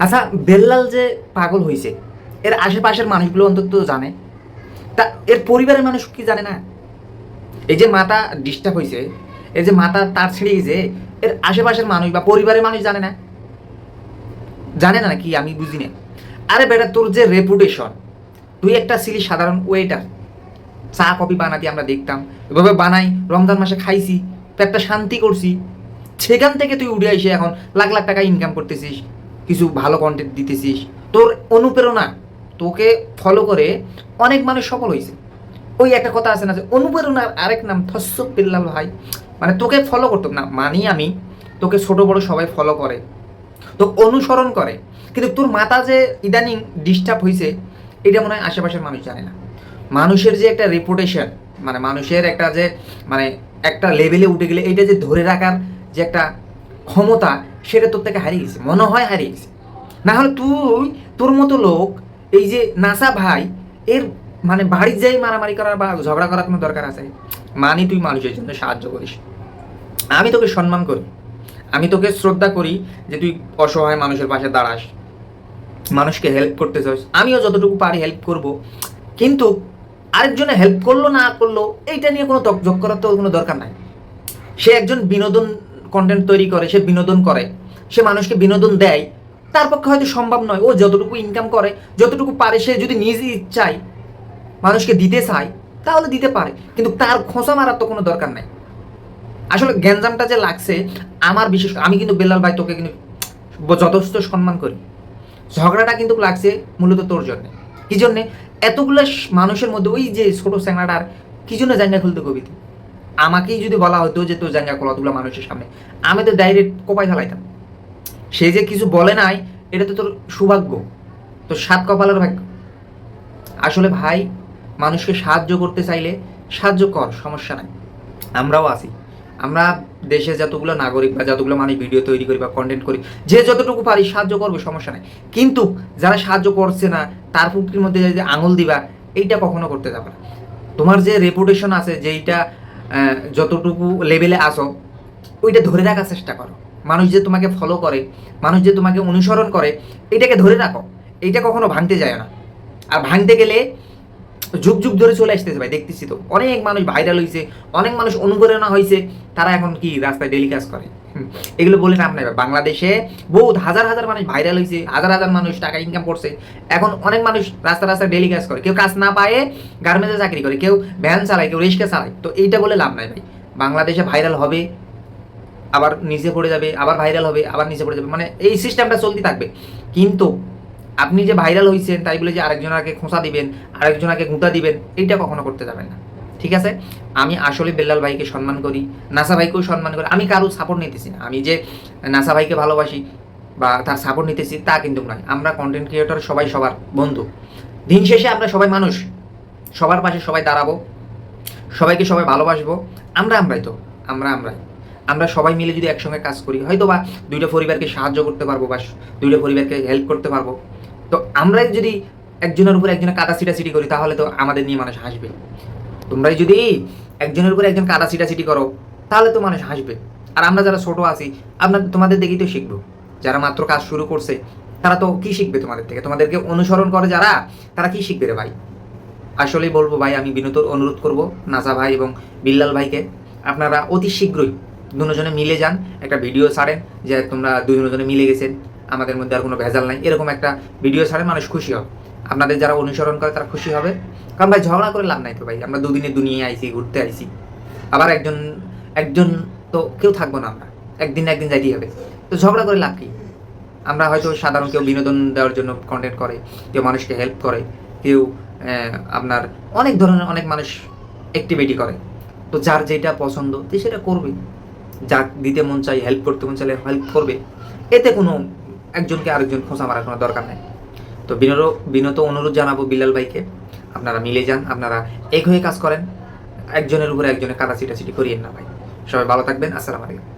আচ্ছা, বেল্লাল যে পাগল হয়েছে এর আশেপাশের মানুষগুলো অন্তত জানে, তা এর পরিবারের মানুষ কি জানে না? এই যে মাথা ডিস্টার্ব হয়েছে, এই যে মাথা তার ছিঁড়ে গেছে, এর আশেপাশের মানুষ বা পরিবারের মানুষ জানে না? জানে না কি আমি বুঝি না। আরে বেটা, তোর যে রেপুটেশন, তুই একটা ছিলি সাধারণ ওয়েটার, চা কফি বানাতি আমরা দেখতাম, এভাবে বানাই, রমজান মাসে খাইছি, তো একটা শান্তি করছি। সেখান থেকে তুই উঠে এসে এখন লাখ লাখ টাকা ইনকাম করতেছিস, কিছু ভালো কন্টেন্ট দিতেছিস। তোর অনুপ্রেরণা, তোকে ফলো করে অনেক মানুষ সফল হয়েছে। ওই একটা কথা আছে না যে অনুপ্রেরণার আরেক নাম থস্সব বিল্লাল ভাই, মানে তোকে ফলো করতো না মানি আমি, তোকে ছোট বড় সবাই ফলো করে, তো অনুসরণ করে, কিন্তু তোর মাথা যে ইদানিং ডিস্টার্ব হয়েছে এটা মনে হয় আশেপাশের মানুষ জানে না। মানুষের যে একটা রেপুটেশন, মানে মানুষের একটা যে মানে একটা লেভেলে উঠে গেলে এটা যে ধরে রাখার যে একটা ক্ষমতা, সেটা তোর থেকে হারিয়ে গেছে, মনে হয় হারিয়ে গেছে। না হলে তুই, তোর মতো লোক, এই যে নাসা ভাই, এর মানে বাড়ির যাই মারামারি করার বা ঝগড়া করার কোনো দরকার আছে? মানে তুই মানুষের জন্য সাহায্য করিস, আমি তোকে সম্মান করি, আমি তোকে শ্রদ্ধা করি যে তুই অসহায় মানুষের পাশে দাঁড়াস, মানুষকে হেল্প করতে চাস, আমিও যতটুকু পারি হেল্প করব। কিন্তু আরেকজনে হেল্প করলো না করলো এইটা নিয়ে কোনো যোগ করার তো কোনো দরকার নাই। সে একজন বিনোদন কন্টেন্ট তৈরি করে, সে বিনোদন করে, সে মানুষকে বিনোদন দেয়, তার পক্ষে হয়তো সম্ভব নয়। ও যতটুকু ইনকাম করে, যতটুকু পারে, সে যদি নিজ ইচ্ছায় মানুষকে দিতে চায় তাহলে দিতে পারে, কিন্তু তার খোঁচা মারার তো কোনো দরকার নাই। আসলে গ্যাঞ্জামটা যে লাগছে আমার, বিশেষ আমি কিন্তু বেল্লাল ভাই তোকে কিন্তু যথেষ্ট সম্মান করি। ঝগড়াটা কিন্তু লাগছে মূলত তোর জন্যে। কি জন্যে? এতগুলো মানুষের মধ্যে ওই যে ছোট স্যাংরাটার কি জন্য জায়গা খুলতে কবি তুই? আমাকেই যদি বলা হতো যে তোর জায়গা খোলা, অতগুলো মানুষের সামনে, আমি তো ডাইরেক্ট কোপায় ফেলাইতাম। সে যে কিছু বলে নাই, এটা তো তোর সৌভাগ্য, তোর সাত কপালের ভাগ্য। আসলে ভাই, মানুষকে সাহায্য করতে চাইলে সাহায্য কর, সমস্যা নাই, আমরাও আছি। আমরা দেশে যতগুলো নাগরিক বা যতগুলো মানুষ ভিডিও তৈরি করি বা কন্টেন্ট করি, যে যতটুকু পারি সাহায্য করবে, সমস্যা নাই। কিন্তু যারা সাহায্য করছে না তার পুক্তির মধ্যে যে আঙুল দিবা, এইটা কখনো করতে যাবে না। তোমার যে রেপুটেশন আছে, যেইটা যতটুকু লেভেলে আসো, ওইটা ধরে রাখার চেষ্টা করো। মানুষ যে তোমাকে ফলো করে, মানুষ যে তোমাকে অনুসরণ করে, এটাকে ধরে রাখো, এইটা কখনো ভাঙতে যায় না। আর ভাঙতে গেলে যুগ যুগ ধরে চলে আসতেছে ভাই, দেখতেছি তো অনেক মানুষ ভাইরাল হয়েছে, অনেক মানুষ অনুপ্রেরণা হয়েছে, তারা এখন কি রাস্তায় ডেলি কাজ করে। এগুলো বলে নাম নাই। বাংলাদেশে বহুত হাজার হাজার মানুষ ভাইরাল হয়েছে, হাজার হাজার মানুষ টাকা ইনকাম করছে, এখন অনেক মানুষ রাস্তা রাস্তায় ডেলি কাজ করে, কেউ কাজ না পায়ে গার্মেন্টসে চাকরি করে, কেউ ভ্যান চালায়, কেউ রিক্সা চালায়। তো এইটা বলে লাভ নাই ভাই। বাংলাদেশে ভাইরাল হবে, আবার নিচে পড়ে যাবে, আবার ভাইরাল হবে, আবার নিচে পড়ে যাবে, মানে এই সিস্টেমটা চলতে থাকবে। কিন্তু আপনি যে ভাইরাল হয়েছেন তাই বলে যে আরেকজনকে খোঁচা দিবেন, আরেকজনকে গুঁতা দিবেন, এইটা কখনো করতে যাবেন না, ঠিক আছে? আমি আসলে বেল্লাল ভাইকে সম্মান করি, নাসা ভাইকেও সম্মান করি। আমি কারো সাপোর্ট নিতেছি না, আমি যে নাসা ভাইকে ভালোবাসি বা তার সাপোর্ট নিতেছি তা কিন্তু নয়। আমরা কন্টেন্ট ক্রিয়েটর, সবাই সবার বন্ধু। দিন শেষে আমরা সবাই মানুষ, সবার পাশে সবাই দাঁড়াবো, সবাইকে সবাই ভালোবাসবো। আমরাই তো, আমরাই আমরা সবাই মিলে যদি একসঙ্গে কাজ করি, হয়তো বা দুইটা পরিবারকে সাহায্য করতে পারবো বা দুইটা পরিবারকে হেল্প করতে পারবো। তো আমরাই যদি একজনের উপর একজনের কাদা ছিটাছিটি করি, তাহলে তো আমাদের নিয়ে মানুষ হাসবে। তোমরাই যদি একজনের উপর একজন কাদা ছিটাছিটি করো, তাহলে তো মানুষ হাসবে। আর আমরা যারা ছোট আছি, তোমাদের দেখেই তো শিখবো। যারা মাত্র কাজ শুরু করছে, তারা তো কি শিখবে তোমাদের থেকে? তোমাদেরকে অনুসরণ করে যারা, তারা কি শিখবে রে ভাই? আসলেই বলবো ভাই, আমি বিনীত অনুরোধ করব নাসা ভাই এবং বিল্লাল ভাইকে, আপনারা অতি শীঘ্রই দুজনে মিলে যান, একটা ভিডিও ছাড়েন যে তোমরা দুজনে মিলে গেছেন, আমাদের মধ্যে আর কোনো ভেজাল নাই, এরকম একটা ভিডিও ছাড়েন, মানুষ খুশি হবে। আপনাদের যারা অনুসরণ করে তারা খুশি হবে। কারণ ভাই, ঝগড়া করে লাভ নাই তো ভাই, আমরা দুদিনের দুনিয়ায় আইছি, ঘুরতে আইছি, আবার একজন একজন তো কেউ থাকবো না, আমরা একদিন না একদিন যাইতেই হবে। তো ঝগড়া করে লাভ কি? আমরা হয়তো সাধারণ, কেউ বিনোদন দেওয়ার জন্য কন্টেন্ট করে, কেউ মানুষকে হেল্প করে, কেউ আপনার অনেক ধরনের অনেক মানুষ অ্যাক্টিভিটি করে। তো যার যেটা পছন্দ সেটা করবে, যার দিতে মন চাই, হেল্প করতে মন চাইলে হেল্প করবে, এতে কোনো একজনকে আরেকজন খোঁচা মারার কোনো দরকার নেই। তো বিনত অনুরোধ জানাবো বিল্লাল ভাইকে, আপনারা মিলে যান, আপনারা এক হয়ে কাজ করেন, একজনের উপরে একজনের কাদা ছিটাছিটি করিয়েন না ভাই। সবাই ভালো থাকবেন, আসসালামু আলাইকুম।